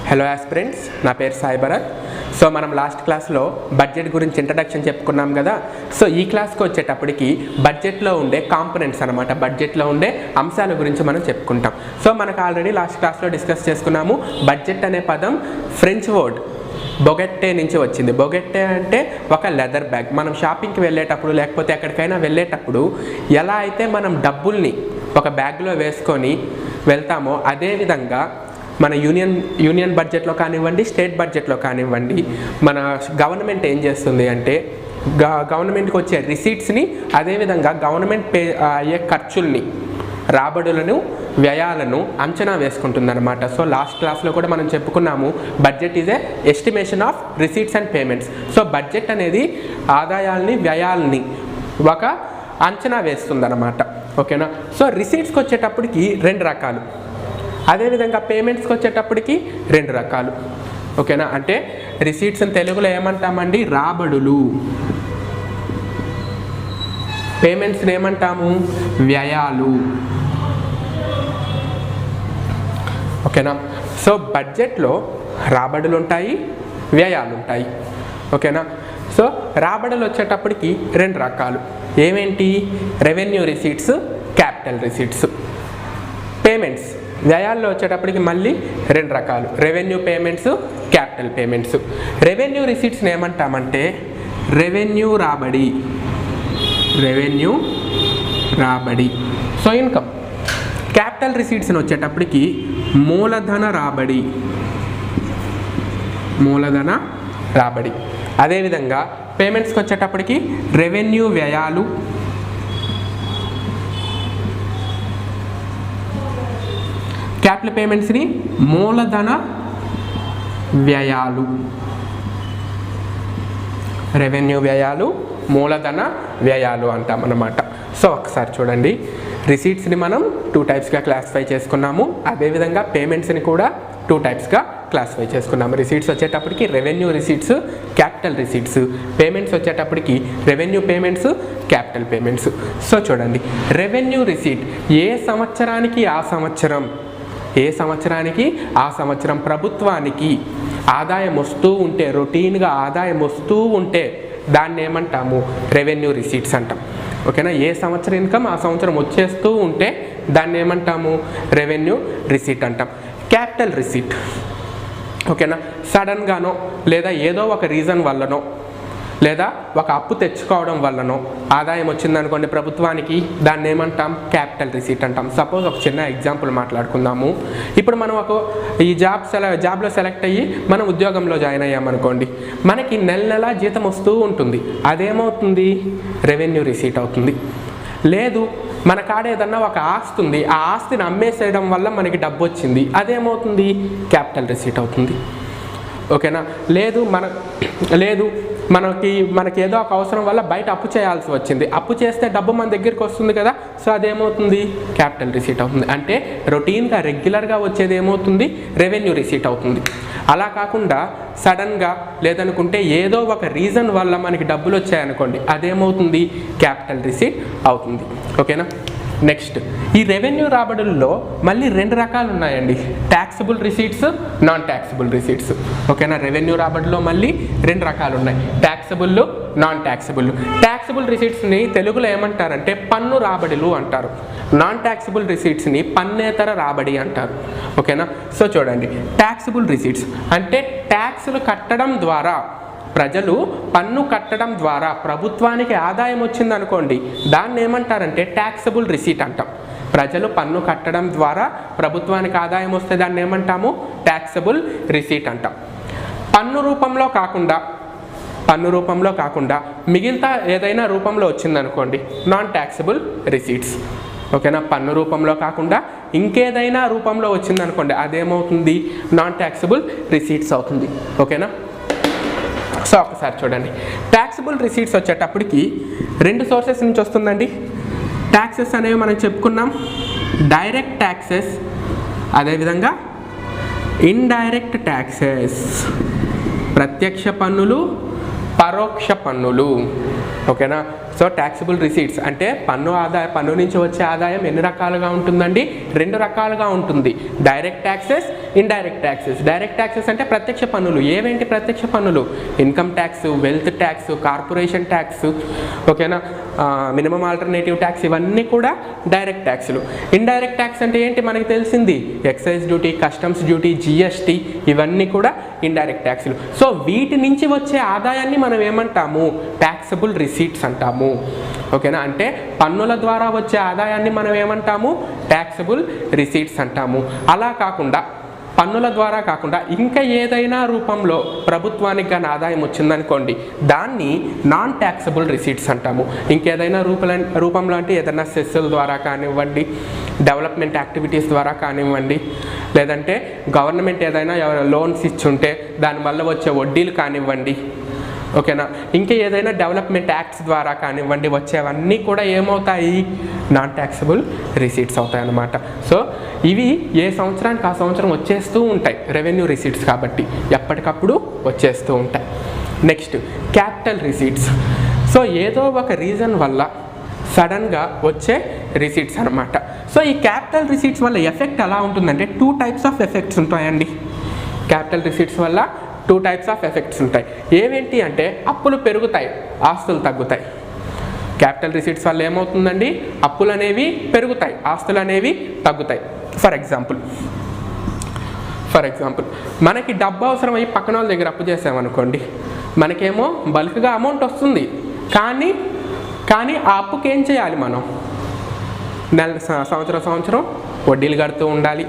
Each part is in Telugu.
హలో ఆస్పిరెంట్స్, నా పేరు సాయి భరత్. సో మనం లాస్ట్ క్లాస్లో బడ్జెట్ గురించి ఇంట్రడక్షన్ చెప్పుకున్నాం కదా. సో ఈ క్లాస్కి వచ్చేటప్పటికి బడ్జెట్లో ఉండే కాంపోనెంట్స్ అనమాట, బడ్జెట్లో ఉండే అంశాల గురించి మనం చెప్పుకుంటాం. సో మనకు ఆల్రెడీ లాస్ట్ క్లాస్లో డిస్కస్ చేసుకున్నాము. బడ్జెట్ అనే పదం ఫ్రెంచ్ వర్డ్ బొగెట్టే నుంచి వచ్చింది. బొగెట్టే అంటే ఒక లెదర్ బ్యాగ్. మనం షాపింగ్కి వెళ్ళేటప్పుడు లేకపోతే ఎక్కడికైనా వెళ్ళేటప్పుడు ఎలా అయితే మనం డబ్బుల్ని ఒక బ్యాగ్లో వేసుకొని వెళ్తామో అదేవిధంగా మన యూనియన్ బడ్జెట్లో కానివ్వండి, స్టేట్ బడ్జెట్లో కానివ్వండి, మన గవర్నమెంట్ ఏం చేస్తుంది అంటే గవర్నమెంట్కి వచ్చే రిసీట్స్ని, అదేవిధంగా గవర్నమెంట్ అయ్యే ఖర్చుల్ని, రాబడులను, వ్యయాలను అంచనా వేసుకుంటుందన్నమాట. సో లాస్ట్ క్లాస్లో కూడా మనం చెప్పుకున్నాము, budget is a estimation of receipts and payments. So budget అనేది ఆదాయాల్ని, వ్యయాల్ని ఒక అంచనా వేస్తుందన్నమాట. ఓకేనా. సో రిసీట్స్కి వచ్చేటప్పటికి 2 రకాలు, అదేవిధంగా పేమెంట్స్కి వచ్చేటప్పటికి 2 రకాలు. ఓకేనా. అంటే రిసీట్స్ని తెలుగులో ఏమంటామండి? రాబడులు. పేమెంట్స్ని ఏమంటాము? వ్యయాలు. ఓకేనా. సో బడ్జెట్లో రాబడులు ఉంటాయి, వ్యయాలు ఉంటాయి. ఓకేనా. సో రాబడులు వచ్చేటప్పటికి 2 రకాలు. ఏమేంటి? Revenue receipts, capital receipts. Payments వ్యయాల్లో వచ్చేటప్పటికి మళ్ళీ 2 రకాలు, revenue payments, capital payments. Revenue రిసీట్స్ని ఏమంటామంటే రెవెన్యూ రాబడి. రెవెన్యూ రాబడి, సో ఇన్కమ్. క్యాపిటల్ రిసీట్స్ని వచ్చేటప్పటికి మూలధన రాబడి. మూలధన రాబడి. అదేవిధంగా పేమెంట్స్కి వచ్చేటప్పటికి రెవెన్యూ వ్యయాలు, క్యాపిటల్ పేమెంట్స్ని మూలధన వ్యయాలు. రెవెన్యూ వ్యయాలు, మూలధన వ్యయాలు అంటాం అన్నమాట. సో ఒకసారి చూడండి, రిసీట్స్ని మనం 2 టైప్స్గా క్లాసిఫై చేసుకున్నాము. అదేవిధంగా పేమెంట్స్ని కూడా 2 టైప్స్గా క్లాసిఫై చేసుకున్నాము. రిసీట్స్ వచ్చేటప్పటికి revenue receipts, capital receipts. Payments వచ్చేటప్పటికి revenue payments, capital payments. So చూడండి, రెవెన్యూ రిసీట్ ఏ సంవత్సరానికి ఆ సంవత్సరం, ఏ సంవత్సరానికి ఆ సంవత్సరం ప్రభుత్వానికి ఆదాయం వస్తూ ఉంటే, రొటీన్గా ఆదాయం వస్తూ ఉంటే దాన్ని ఏమంటాము? రెవెన్యూ రిసీట్స్ అంటాం. ఓకేనా. ఏ సంవత్సరం ఇన్కమ్ ఆ సంవత్సరం వచ్చేస్తూ ఉంటే దాన్ని ఏమంటాము? రెవెన్యూ రిసీట్ అంటాం. క్యాపిటల్ రిసీట్, ఓకేనా, సడన్గానో లేదా ఏదో ఒక రీజన్ వల్లనో లేదా ఒక అప్పు తెచ్చుకోవడం వల్లనో ఆదాయం వచ్చిందనుకోండి ప్రభుత్వానికి, దాన్ని ఏమంటాం? క్యాపిటల్ రిసీట్ అంటాం. సపోజ్ ఒక చిన్న ఎగ్జాంపుల్ మాట్లాడుకుందాము. ఇప్పుడు మనం ఈ జాబ్లో సెలెక్ట్ అయ్యి మనం ఉద్యోగంలో జాయిన్ అయ్యామనుకోండి, మనకి నెల జీతం వస్తూ ఉంటుంది. అదేమవుతుంది? రెవెన్యూ రిసీట్ అవుతుంది. లేదు, మన కాడ ఏదన్నా ఒక ఆస్తి ఉంది, ఆ ఆస్తిని అమ్మేసేయడం వల్ల మనకి డబ్బు వచ్చింది, అదేమవుతుంది? క్యాపిటల్ రిసీట్ అవుతుంది. ఓకేనా. లేదు మనకి ఏదో ఒక అవసరం వల్ల బయట అప్పు చేయాల్సి వచ్చింది, అప్పు చేస్తే డబ్బు మన దగ్గరికి వస్తుంది కదా, సో అదేమవుతుంది? క్యాపిటల్ రిసీట్ అవుతుంది. అంటే రొటీన్గా రెగ్యులర్గా వచ్చేది ఏమవుతుంది? రెవెన్యూ రిసీట్ అవుతుంది. అలా కాకుండా సడన్గా లేదనుకుంటే ఏదో ఒక రీజన్ వల్ల మనకి డబ్బులు వచ్చాయనుకోండి, అదేమవుతుంది? క్యాపిటల్ రిసీట్ అవుతుంది. ఓకేనా. నెక్స్ట్, ఈ రెవెన్యూ రాబడుల్లో మళ్ళీ 2 రకాలు ఉన్నాయండి, taxable receipts, non taxable receipts. ఓకేనా. రెవెన్యూ రాబడిలో మళ్ళీ 2 రకాలు ఉన్నాయి, ట్యాక్సబుల్, నాన్ ట్యాక్సబుల్. ట్యాక్సబుల్ రిసీట్స్ని తెలుగులో ఏమంటారంటే పన్ను రాబడులు అంటారు. నాన్ ట్యాక్సబుల్ రిసీట్స్ని పన్నేతర రాబడి అంటారు. ఓకేనా. సో చూడండి, ట్యాక్సబుల్ రిసీట్స్ అంటే ట్యాక్సులు కట్టడం ద్వారా, ప్రజలు పన్ను కట్టడం ద్వారా ప్రభుత్వానికి ఆదాయం వచ్చిందనుకోండి, దాన్ని ఏమంటారంటే ట్యాక్సబుల్ రిసీట్ అంటాం. ప్రజలు పన్ను కట్టడం ద్వారా ప్రభుత్వానికి ఆదాయం వస్తే దాన్ని ఏమంటాము? ట్యాక్సబుల్ రిసీట్ అంటాం. పన్ను రూపంలో కాకుండా మిగతా ఏదైనా రూపంలో వచ్చిందనుకోండి, నాన్ ట్యాక్సబుల్ రిసీట్స్. ఓకేనా. పన్ను రూపంలో కాకుండా ఇంకేదైనా రూపంలో వచ్చిందనుకోండి, అదేమవుతుంది? నాన్ ట్యాక్సబుల్ రిసీట్స్ అవుతుంది. ఓకేనా. సో ఒకసారి చూడండి, ట్యాక్సబుల్ రిసీట్స్ వచ్చేటప్పటికి 2 సోర్సెస్ నుంచి వస్తుందండి. ట్యాక్సెస్ అనేవి మనం చెప్పుకున్నాం, డైరెక్ట్ ట్యాక్సెస్, అదేవిధంగా ఇండైరెక్ట్ ట్యాక్సెస్. ప్రత్యక్ష పన్నులు, పరోక్ష పన్నులు. ఓకేనా. సో ట్యాక్సిబుల్ రిసీట్స్ అంటే పన్ను నుంచి వచ్చే ఆదాయం ఎన్ని రకాలుగా ఉంటుందండి? 2 రకాలుగా ఉంటుంది. Direct taxes, indirect taxes. Direct taxes అంటే ప్రత్యక్ష పన్నులు. ఏవేంటి ప్రత్యక్ష పన్నులు? Income tax, wealth tax, corporation tax, ఓకేనా, మినిమం ఆల్టర్నేటివ్ ట్యాక్స్, ఇవన్నీ కూడా డైరెక్ట్ ట్యాక్స్లు. ఇండైరెక్ట్ ట్యాక్స్ అంటే ఏంటి? మనకి తెలిసింది excise duty, customs duty, GST, ఇవన్నీ కూడా ఇండైరెక్ట్ ట్యాక్స్లు. సో వీటి నుంచి వచ్చే ఆదాయాన్ని మనం ఏమంటాము? ట్యాక్సబుల్ రిసీట్స్ అంటాము. ఓకేనా, అంటే పన్నుల ద్వారా వచ్చే ఆదాయాన్ని మనం ఏమంటాము? ట్యాక్సబుల్ రిసీట్స్ అంటాము. అలా కాకుండా పన్నుల ద్వారా కాకుండా ఇంకా ఏదైనా రూపంలో ప్రభుత్వానికి కానీ ఆదాయం వచ్చిందనుకోండి, దాన్ని నాన్ ట్యాక్సబుల్ రిసీట్స్ అంటాము. ఇంకేదైనా రూపంలో అంటే ఏదైనా సెస్సుల ద్వారా కానివ్వండి, డెవలప్మెంట్ యాక్టివిటీస్ ద్వారా కానివ్వండి, లేదంటే గవర్నమెంట్ ఏదైనా లోన్స్ ఇచ్చుంటే దానివల్ల వచ్చే వడ్డీలు కానివ్వండి, ఓకేనా, ఇంకా ఏదైనా డెవలప్మెంట్ యాక్ట్స్ ద్వారా కానివ్వండి, వచ్చేవన్నీ కూడా ఏమవుతాయి? నాన్ ట్యాక్సబుల్ రిసీట్స్ అవుతాయి అన్నమాట. సో ఇవి ఏ సంవత్సరానికి ఆ సంవత్సరం వచ్చేస్తూ ఉంటాయి, రెవెన్యూ రిసీట్స్ కాబట్టి ఎప్పటికప్పుడు వచ్చేస్తూ ఉంటాయి. Next capital receipts. సో ఏదో ఒక రీజన్ వల్ల సడన్గా వచ్చే రిసీట్స్ అనమాట. సో ఈ క్యాపిటల్ రిసీట్స్ వల్ల ఎఫెక్ట్ ఎలా ఉంటుందంటే 2 టైప్స్ ఆఫ్ ఎఫెక్ట్స్ ఉంటాయండి. క్యాపిటల్ రిసీట్స్ వల్ల 2 టైప్స్ ఆఫ్ ఎఫెక్ట్స్ ఉంటాయి. ఏవేంటి అంటే అప్పులు పెరుగుతాయి, ఆస్తులు తగ్గుతాయి. క్యాపిటల్ రిసీట్స్ వల్ల ఏమవుతుందండి? అప్పులు అనేవి పెరుగుతాయి, ఆస్తులు అనేవి తగ్గుతాయి. ఫర్ ఎగ్జాంపుల్ మనకి డబ్బు అవసరం అయ్యి పక్కన వాళ్ళ దగ్గర అప్పు చేసామనుకోండి, మనకేమో బల్క్గా అమౌంట్ వస్తుంది, కానీ ఆ అప్పుకి ఏం చేయాలి? మనం సంవత్సరం వడ్డీలు కడుతూ ఉండాలి.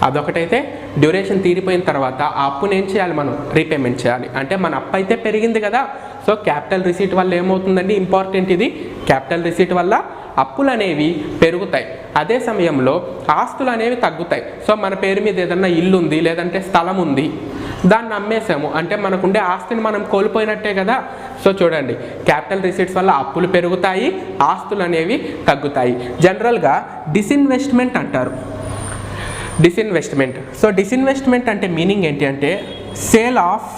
అదొకటైతే డ్యూరేషన్ తీరిపోయిన తర్వాత ఆ అప్పుని ఏం చేయాలి? మనం రీపేమెంట్ చేయాలి. అంటే మన అప్పు అయితే పెరిగింది కదా. సో క్యాపిటల్ రిసీట్ వల్ల ఏమవుతుందండి? ఇంపార్టెంట్ ఇది. క్యాపిటల్ రిసీట్ వల్ల అప్పులు అనేవి పెరుగుతాయి, అదే సమయంలో ఆస్తులు అనేవి తగ్గుతాయి. సో మన పేరు మీద ఏదన్నా ఇల్లు ఉంది, లేదంటే స్థలం ఉంది, దాన్ని అమ్మేసాము అంటే మనకుండే ఆస్తిని మనం కోల్పోయినట్టే కదా. సో చూడండి, క్యాపిటల్ రిసీట్స్ వల్ల అప్పులు పెరుగుతాయి, ఆస్తులు అనేవి తగ్గుతాయి. జనరల్గా డిస్ఇన్వెస్ట్మెంట్ అంటారు. డిస్ఇన్వెస్ట్మెంట్. సో డిస్ఇన్వెస్ట్మెంట్ అంటే మీనింగ్ ఏంటి అంటే sale of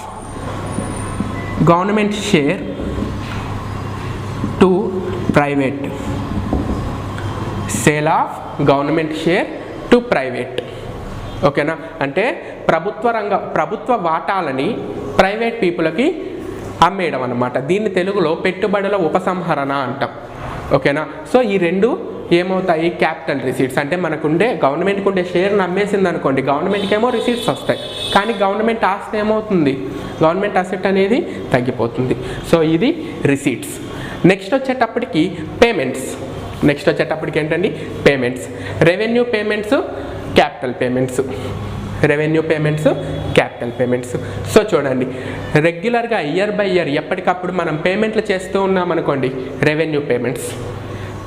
government share to private. Sale of government share to private. ఓకేనా, అంటే ప్రభుత్వ వాటాలని ప్రైవేట్ పీపుల్కి అమ్మేయడం అన్నమాట. దీన్ని తెలుగులో పెట్టుబడుల ఉపసంహరణ అంటాం. ఓకేనా, సో ఈ 2 ఏమవుతాయి? Capital receipts. అంటే మనకుండే గవర్నమెంట్కి ఉండే షేర్ని అమ్మేసింది అనుకోండి, గవర్నమెంట్కి ఏమో రిసీట్స్ వస్తాయి, కానీ గవర్నమెంట్ ఆస్తి ఏమవుతుంది? గవర్నమెంట్ అసెట్ అనేది తగ్గిపోతుంది. సో ఇది రిసీట్స్. నెక్స్ట్ వచ్చేటప్పటికి పేమెంట్స్. ఏంటండి? Payments. Revenue payments, capital payments. Capital payments. So చూడండి, రెగ్యులర్గా ఇయర్ బై ఇయర్ ఎప్పటికప్పుడు మనం పేమెంట్లు చేస్తూ ఉన్నామనుకోండి, రెవెన్యూ పేమెంట్స్.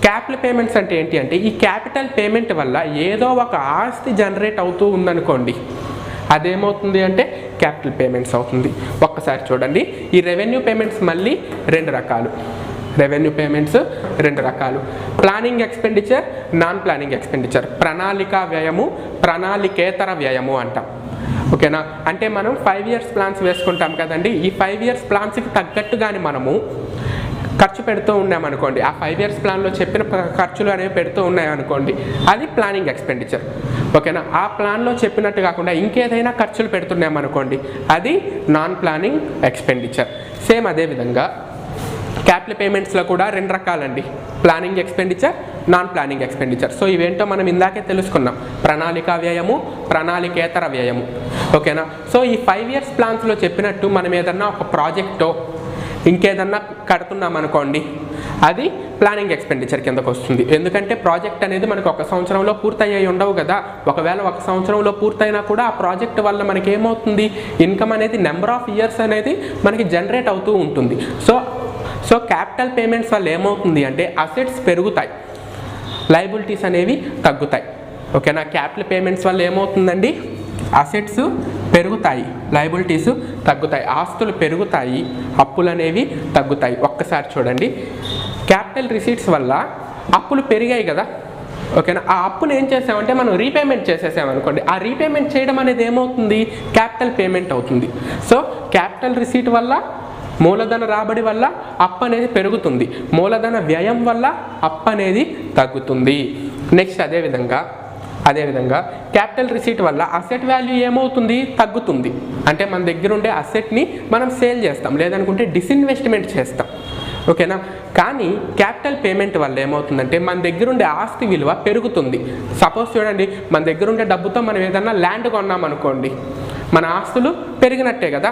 క్యాపిటల్ పేమెంట్స్ అంటే ఏంటి అంటే ఈ క్యాపిటల్ పేమెంట్ వల్ల ఏదో ఒక ఆస్తి జనరేట్ అవుతూ ఉందనుకోండి, అదేమవుతుంది అంటే క్యాపిటల్ పేమెంట్స్ అవుతుంది. ఒక్కసారి చూడండి, ఈ రెవెన్యూ పేమెంట్స్ మళ్ళీ 2 రకాలు. Planning expenditure, non planning expenditure. ప్రణాళిక వ్యయము, ప్రణాళికేతర వ్యయము అంటాం. ఓకేనా, అంటే మనం 5 ఇయర్స్ ప్లాన్స్ వేసుకుంటాం కదండి. ఈ 5 ఇయర్స్ ప్లాన్స్కి తగ్గట్టుగానే మనము ఖర్చు పెడుతూ ఉన్నామనుకోండి, ఆ 5 ఇయర్స్ ప్లాన్లో చెప్పిన ఖర్చులు అనేవి పెడుతూ ఉన్నాయనుకోండి, అది ప్లానింగ్ ఎక్స్పెండిచర్. ఓకేనా, ఆ ప్లాన్లో చెప్పినట్టు కాకుండా ఇంకేదైనా ఖర్చులు పెడుతున్నామనుకోండి, అది నాన్ ప్లానింగ్ ఎక్స్పెండిచర్. సేమ్ అదేవిధంగా క్యాపిటల్ పేమెంట్స్లో కూడా 2 రకాలండి, planning expenditure, non planning expenditure. So ఇవేంటో మనం ఇందాకే తెలుసుకున్నాం, ప్రణాళిక వ్యయము, ప్రణాళికేతర వ్యయము. ఓకేనా, సో ఈ 5 ఇయర్స్ ప్లాన్స్లో చెప్పినట్టు మనం ఏదన్నా ఒక ప్రాజెక్టో ఇంకేదన్నా కడుతున్నాం అనుకోండి, అది ప్లానింగ్ ఎక్స్పెండిచర్ కిందకు వస్తుంది. ఎందుకంటే ప్రాజెక్ట్ అనేది మనకు 1 సంవత్సరంలో పూర్తయ్యి ఉండవు కదా. ఒకవేళ 1 సంవత్సరంలో పూర్తయినా కూడా ఆ ప్రాజెక్ట్ వల్ల మనకి ఏమవుతుంది? ఇన్కమ్ అనేది నెంబర్ ఆఫ్ ఇయర్స్ అనేది మనకి జనరేట్ అవుతూ ఉంటుంది. సో క్యాపిటల్ పేమెంట్స్ వల్ల ఏమవుతుంది అంటే అసెట్స్ పెరుగుతాయి, లయబిలిటీస్ అనేవి తగ్గుతాయి. ఓకేనా, క్యాపిటల్ పేమెంట్స్ వల్ల ఏమవుతుందండి? అసెట్స్ పెరుగుతాయి, లయబిలిటీస్ తగ్గుతాయి, ఆస్తులు పెరుగుతాయి, అప్పులు అనేవి తగ్గుతాయి. ఒక్కసారి చూడండి, క్యాపిటల్ రిసీట్స్ వల్ల అప్పులు పెరిగాయి కదా. ఓకేనా, ఆ అప్పును ఏం చేసామంటే మనం రీపేమెంట్ చేసేసామనుకోండి, ఆ రీపేమెంట్ చేయడం అనేది ఏమవుతుంది? క్యాపిటల్ పేమెంట్ అవుతుంది. సో క్యాపిటల్ రిసీట్ వల్ల మూలధన రాబడి వల్ల అప్పు అనేది పెరుగుతుంది, మూలధన వ్యయం వల్ల అప్పు అనేది తగ్గుతుంది. నెక్స్ట్ అదేవిధంగా క్యాపిటల్ రిసీట్ వల్ల అసెట్ వాల్యూ ఏమవుతుంది, తగ్గుతుంది. అంటే మన దగ్గర ఉండే అసెట్ని మనం సేల్ చేస్తాం, లేదనుకుంటే డిస్ఇన్వెస్ట్మెంట్ చేస్తాం. ఓకేనా. కానీ క్యాపిటల్ పేమెంట్ వల్ల ఏమవుతుందంటే మన దగ్గర ఉండే ఆస్తి విలువ పెరుగుతుంది. సపోజ్ చూడండి, మన దగ్గర ఉండే డబ్బుతో మనం ఏదన్నా ల్యాండ్ కొన్నామనుకోండి, మన ఆస్తులు పెరిగినట్టే కదా.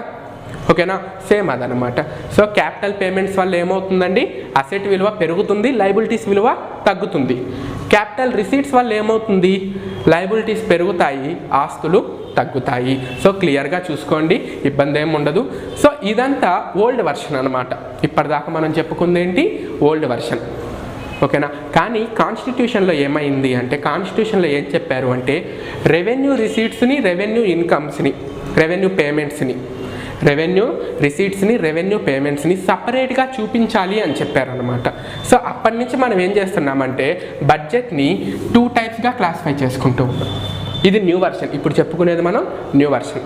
ఓకేనా. సేమ్ అదనమాట. సో క్యాపిటల్ పేమెంట్స్ వల్ల ఏమవుతుందండి, అసెట్ విలువ పెరుగుతుంది, లయబిలిటీస్ విలువ తగ్గుతుంది. క్యాపిటల్ రిసీట్స్ వల్ల ఏమవుతుంది, లయబిలిటీస్ పెరుగుతాయి, ఆస్తులు తగ్గుతాయి. సో క్లియర్గా చూసుకోండి, ఇబ్బంది ఏమి ఉండదు. సో ఇదంతా ఓల్డ్ వర్షన్ అనమాట. ఇప్పటిదాకా మనం చెప్పుకుంది ఏంటి, ఓల్డ్ వర్షన్. ఓకేనా. కానీ కాన్స్టిట్యూషన్లో ఏమైంది అంటే, కాన్స్టిట్యూషన్లో ఏం చెప్పారు అంటే, రెవెన్యూ రిసీట్స్ని, రెవెన్యూ ఇన్కమ్స్ని, రెవెన్యూ పేమెంట్స్ని, రెవెన్యూ రిసీట్స్ని, రెవెన్యూ పేమెంట్స్ని సపరేట్గా చూపించాలి అని చెప్పారనమాట. సో అప్పటి నుంచి మనం ఏం చేస్తున్నామంటే, బడ్జెట్ని 2 టైప్స్గా క్లాసిఫై చేసుకుంటూ ఉన్నాం. ఇది న్యూ వర్షన్, ఇప్పుడు చెప్పుకునేది మనం న్యూ వర్షన్.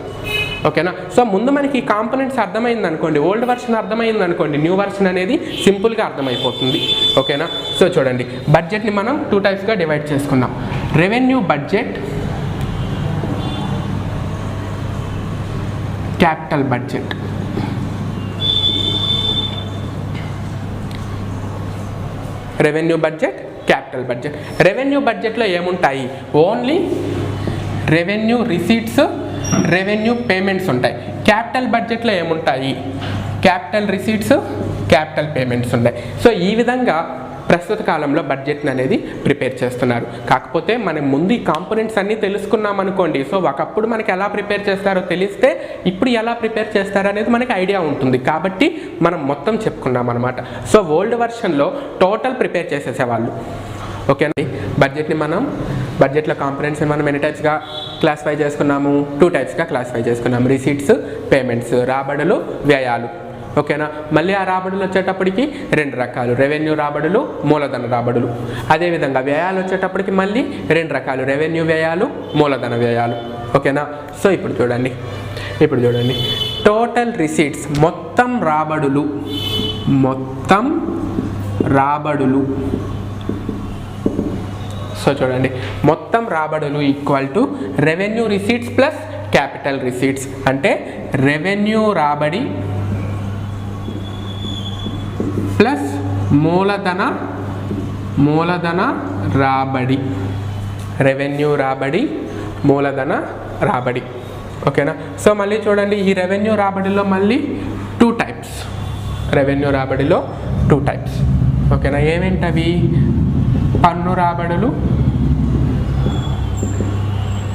ఓకేనా. సో ముందు మనకి ఈ కాంపోనెంట్స్ అర్థమైంది అనుకోండి, ఓల్డ్ వర్షన్ అర్థమైంది అనుకోండి, న్యూ వర్షన్ అనేది సింపుల్గా అర్థమైపోతుంది. ఓకేనా. సో చూడండి, బడ్జెట్ని మనం 2 టైప్స్గా డివైడ్ చేసుకున్నాం. Revenue budget, capital budget. Revenue budget, capital budget. Revenue బడ్జెట్లో ఏముంటాయి, only revenue receipts, revenue payments ఉంటాయి. క్యాపిటల్ బడ్జెట్లో ఏముంటాయి, క్యాపిటల్ రిసీట్స్, క్యాపిటల్ పేమెంట్స్ ఉంటాయి. సో ఈ విధంగా ప్రస్తుత కాలంలో బడ్జెట్ని అనేది ప్రిపేర్ చేస్తున్నారు. కాకపోతే మనం ముందు ఈ కాంపోనెంట్స్ అన్నీ తెలుసుకున్నాం అనుకోండి, సో ఒకప్పుడు మనకి ఎలా ప్రిపేర్ చేస్తారో తెలిస్తే ఇప్పుడు ఎలా ప్రిపేర్ చేస్తారో అనేది మనకి ఐడియా ఉంటుంది. కాబట్టి మనం మొత్తం చెప్పుకున్నాం అనమాట. సో ఓల్డ్ వర్షన్లో టోటల్ ప్రిపేర్ చేసేసేవాళ్ళు. ఓకేనా. బడ్జెట్లో కాంపోనెంట్స్ని మనం ఎన్ని టైప్స్గా క్లాసిఫై చేసుకున్నాము, 2 టైప్స్గా క్లాసిఫై చేసుకున్నాము. రిసీట్స్, పేమెంట్స్, రాబడులు, వ్యయాలు. ఓకేనా. మళ్ళీ ఆ రాబడులు వచ్చేటప్పటికి 2 రకాలు, రెవెన్యూ రాబడులు, మూలధన రాబడులు. అదేవిధంగా వ్యయాలు వచ్చేటప్పటికి మళ్ళీ 2 రకాలు, రెవెన్యూ వ్యయాలు, మూలధన వ్యయాలు. ఓకేనా. సో ఇప్పుడు చూడండి టోటల్ రిసీట్స్, మొత్తం రాబడులు. సో చూడండి, మొత్తం రాబడులు equal to revenue receipts plus capital receipts. అంటే రెవెన్యూ రాబడి ప్లస్ మూలధన రాబడి. రెవెన్యూ రాబడి, మూలధన రాబడి. ఓకేనా. సో మళ్ళీ చూడండి, ఈ రెవెన్యూ రాబడిలో మళ్ళీ 2 టైప్స్. Revenue రాబడిలో 2 types. ఓకేనా. ఏమేంటవి, పన్ను రాబడులు,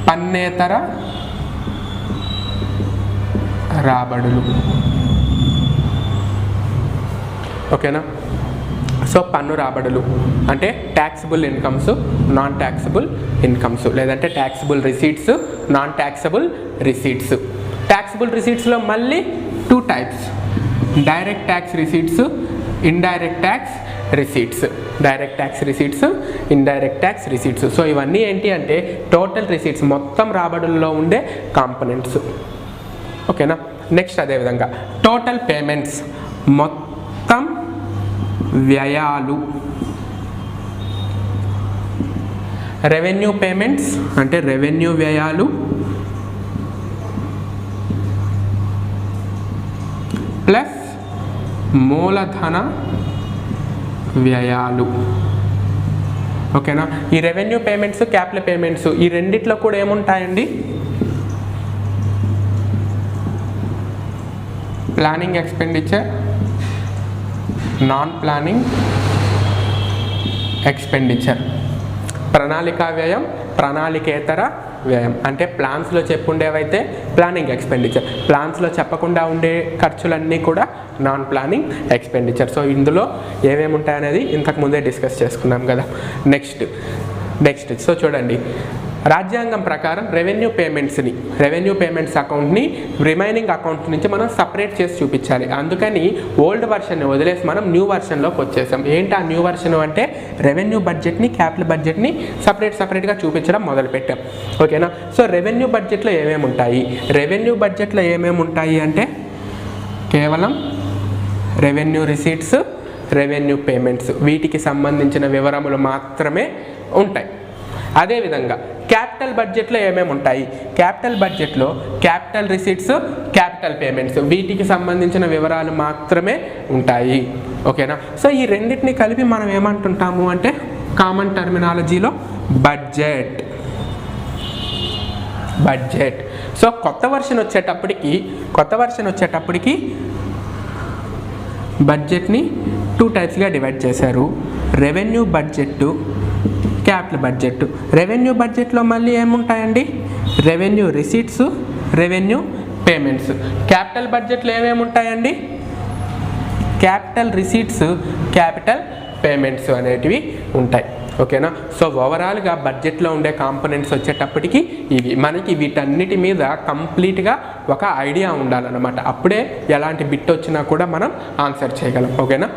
పన్నేతర రాబడులు. ఓకేనా. సో పన్ను రాబడులు అంటే taxable incomes, non taxable incomes, లేదంటే taxable receipts, non taxable receipts. Taxable రిసీట్స్లో మళ్ళీ 2 టైప్స్, direct tax receipts, indirect tax receipts. Direct tax receipts, indirect tax receipts. So ఇవన్నీ ఏంటి అంటే టోటల్ రిసీట్స్, మొత్తం రాబడుల్లో ఉండే కాంపోనెంట్స్. ఓకేనా. నెక్స్ట్ అదేవిధంగా టోటల్ పేమెంట్స్, మొత్తం వ్యయాలు. రెవెన్యూ పేమెంట్స్ అంటే రెవెన్యూ వ్యయాలు ప్లస్ మూలధన వ్యయాలు. ఓకేనా. ఈ రెవెన్యూ పేమెంట్స్, క్యాపిటల్ పేమెంట్స్, ఈ రెండిట్లో కూడా ఏముంటాయండి, planning expenditure, non planning expenditure. ప్రణాళికా వ్యయం, ప్రణాళికేతర వ్యయం. అంటే ప్లాన్స్లో చెప్పుండేవైతే ప్లానింగ్ ఎక్స్పెండిచర్, ప్లాన్స్లో చెప్పకుండా ఉండే ఖర్చులన్నీ కూడా నాన్ ప్లానింగ్ ఎక్స్పెండిచర్. సో ఇందులో ఏమేమి ఉంటాయనేది ఇంతకుముందే డిస్కస్ చేసుకున్నాం కదా. నెక్స్ట్ సో చూడండి, రాజ్యాంగం ప్రకారం రెవెన్యూ పేమెంట్స్ అకౌంట్ని రిమైనింగ్ అకౌంట్ నుంచి మనం సపరేట్ చేసి చూపించాలి. అందుకని ఓల్డ్ వర్షన్ని వదిలేసి మనం న్యూ వర్షన్లోకి వచ్చేసాం. ఏంటి ఆ న్యూ వర్షన్ అంటే, రెవెన్యూ బడ్జెట్ని, క్యాపిటల్ బడ్జెట్ని సపరేట్గా చూపించడం మొదలుపెట్టాం. ఓకేనా. సో రెవెన్యూ బడ్జెట్లో ఏమేమి ఉంటాయి అంటే కేవలం రెవెన్యూ రిసీట్స్, రెవెన్యూ పేమెంట్స్, వీటికి సంబంధించిన వివరములు మాత్రమే ఉంటాయి. అదేవిధంగా క్యాపిటల్ బడ్జెట్లో ఏమేమి ఉంటాయి? క్యాపిటల్ బడ్జెట్లో క్యాపిటల్ రిసీట్స్, క్యాపిటల్ పేమెంట్స్, వీటికి సంబంధించిన వివరాలు మాత్రమే ఉంటాయి. ఓకేనా? సో ఈ రెండింటిని కలిపి మనం ఏమంటుంటాము అంటే కామన్ టర్మినాలజీలో బడ్జెట్. సో కొత్త వర్షన్ వచ్చేటప్పటికి బడ్జెట్ని 2 టైప్స్గా డివైడ్ చేశారు. Revenue budget, capital budget. Revenue బడ్జెట్లో మళ్ళీ ఏముంటాయండి? Revenue receipts, revenue payments. Capital బడ్జెట్లో ఏమేమి ఉంటాయండి? క్యాపిటల్ రిసీట్స్, క్యాపిటల్ పేమెంట్స్ అనేటివి ఉంటాయి. ఓకేనా? సో ఓవరాల్గా బడ్జెట్లో ఉండే కాంపోనెంట్స్ వచ్చేటప్పటికి ఇవి. మనకి వీటన్నిటి మీద కంప్లీట్గా ఒక ఐడియా ఉండాలన్నమాట. అప్పుడే ఎలాంటి బిట్ వచ్చినా కూడా మనం ఆన్సర్ చేయగలం. ఓకేనా?